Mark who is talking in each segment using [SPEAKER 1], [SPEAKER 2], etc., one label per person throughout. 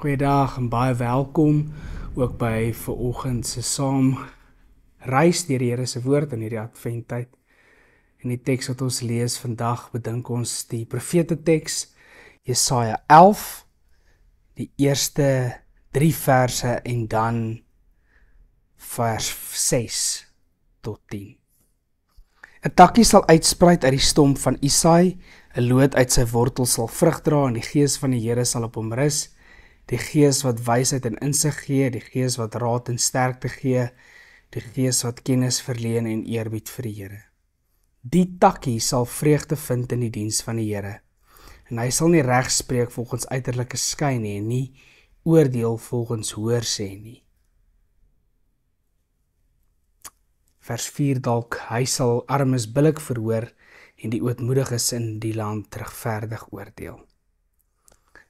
[SPEAKER 1] Goeiedag en baie welkom ook by vanoggend se saam reis deur die Here se woord in hierdie adventtyd. In die teks wat ons lees vandag, bedink ons die profete teks Jesaja 11, die eerste 3 verse en dan vers 6 tot 10. 'n takkie sal uitspruit uit die stomp van Isaai, 'n loot uit sy wortel sal vrug dra en die gees van die Here sal op hom rus. Die gees wat wysheid en insig gee, die gees wat raad en sterkte gee, die gees wat kennis verleen en eerbied vir die Here. Die takkie sal vreugde vind in die diens van die Here, en hy sal nie reg spreek volgens uiterlike skyn nie, en nie oordeel volgens hoorsê nie. Vers 4 dalk, hy sal armes billik verhoor en die ootmoediges in die land regverdig oordeel.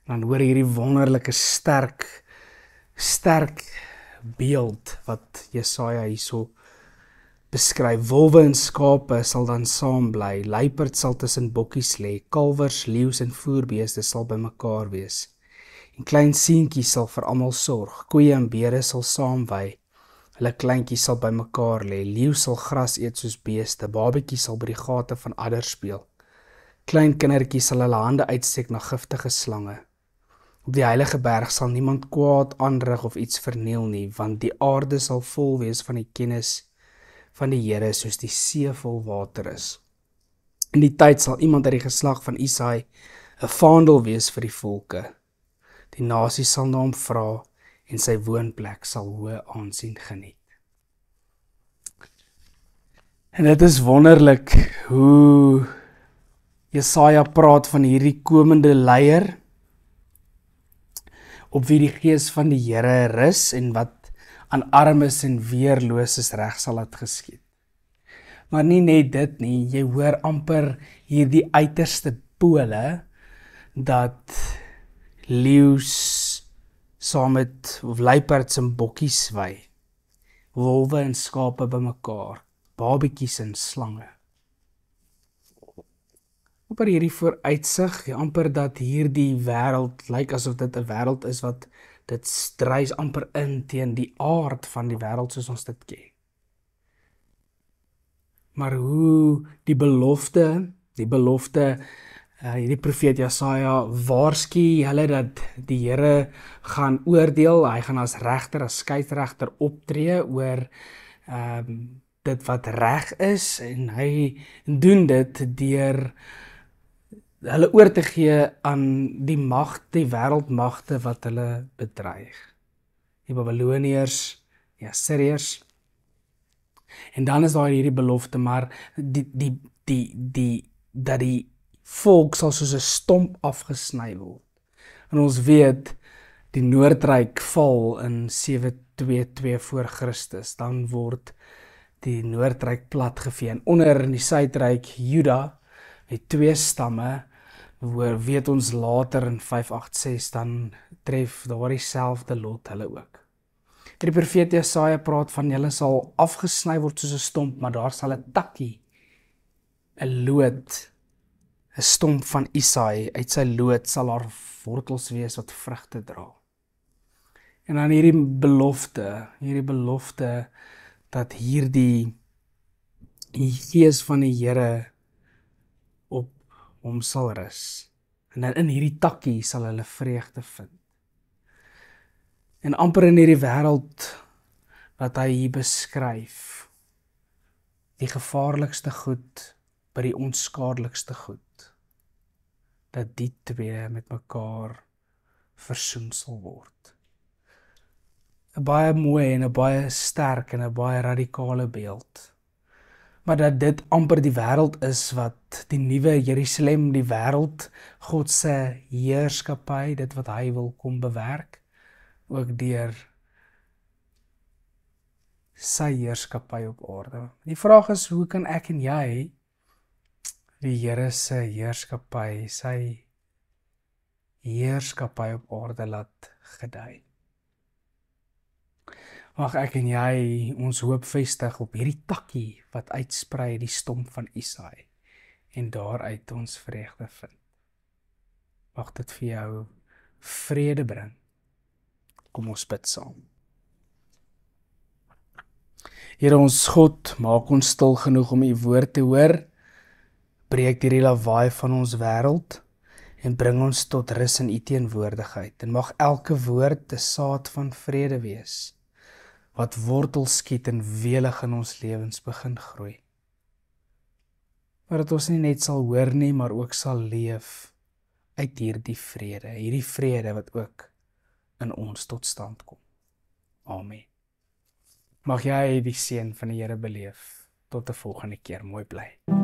[SPEAKER 1] Dan hoor hierdie wonderlike sterk beeld wat Jesaja hierso beskryf. Wolwe en skape sal dan saam bly, luiperd sal tussen bokkies lê, kalwers, leeu's en voerbeeste sal bymekaar wees. En klein seentjies sal vir almal sorg, koeie en beere sal saamwy, hulle kleintjies sal bymekaar lê, leeu sal gras eet soos beeste, babetjies sal by die gate van adders speel. Klein kindertjies sal hulle hande uitsteek na giftige slange. Op die heilige berg sal niemand kwaad aanrig of iets verniel nie, want die aarde sal vol wees van die kennis van die Here soos die see vol water is. In die tyd sal iemand uit die geslag van Isaai 'n vaandel wees vir die volke. Die nasie sal na hom vra en sy woonplek sal hoë aansien geniet. En dit is wonderlik hoe Jesaja praat van hierdie komende leier op wie die gees van die Here rus en wat aan armes en weerloses reg sal laat geskied. Maar nie net dit nie, jy hoor amper hierdie uiterste pole dat leeu's saam met luiperds en bokkies wy, wolwe en skape bymekaar, babetjies en slange. Amper hierdie vooruitsig, amper dat hierdie wêreld lyk asof dit 'n wêreld is wat dit strys amper in teen die aard van die wêreld soos ons dit ken. Maar hoe die belofte, hierdie profeet Jesaja waarsku hulle dat die Here gaan oordeel, hy gaan as regter, as skeieregter optree oor dit wat reg is, en hy doen dit deur hulle oor te gee aan die mag, die wêreldmagte wat hulle bedreig. Die Babiloniërs, die Assiriërs. En dan is daar hierdie belofte, maar dat die volk sal soos 'n stomp afgesny word. En ons weet, die Noordryk val in 722 voor Christus, dan word die Noordryk platgevee, en onder in die Suidryk, Juda, met 2 stamme, weet ons later in 586, dan tref daardie selfde lot hulle ook. Die profeet Jesaja praat van julle sal afgesny word soos 'n stomp, maar daar sal 'n takkie, 'n loot, 'n stomp van Isaai, uit sy loot sal haar wortels wees wat vrugte dra. En dan hierdie belofte dat hierdie gees van die Here op hom sal rus. En dan in hierdie takkie sal hulle vreugde vind. En amper in hierdie wêreld wat hy hier beskryf, die gevaarlikste goed by die onskadelikste goed, dat die twee met mekaar versoen sal word. 'n baie mooi en 'n baie sterk en 'n baie radikale beeld. Maar dat dit amper die wêreld is wat die nuwe Jerusalem, die wêreld, God se heerskappy, dit wat hy wil kom bewerk, ook deur sy heerskappy op aarde. Die vraag is, hoe kan ek en jy die Here se heerskappy, sy heerskappy op aarde laat gedei? Mag ek en jy ons hoop vestig op hierdie takkie wat uitsprei die stomp van Isaai en daaruit ons vreugde vind. Mag dit vir jou vrede bring Kom ons bid saam. Here ons God, maak ons stil genoeg om U woord te hoor, breek die lawaai van ons wêreld en bring ons tot rus in U teenwoordigheid. En mag elke woord 'n saad van vrede wees, wat wortel skiet en welig in ons lewens begin groei. Maar dat ons nie net sal hoor nie, maar ook sal leef uit hierdie vrede wat ook in ons tot stand kom. Amen. Mag jy die seën van die Here beleef. Tot 'n volgende keer. Mooi bly.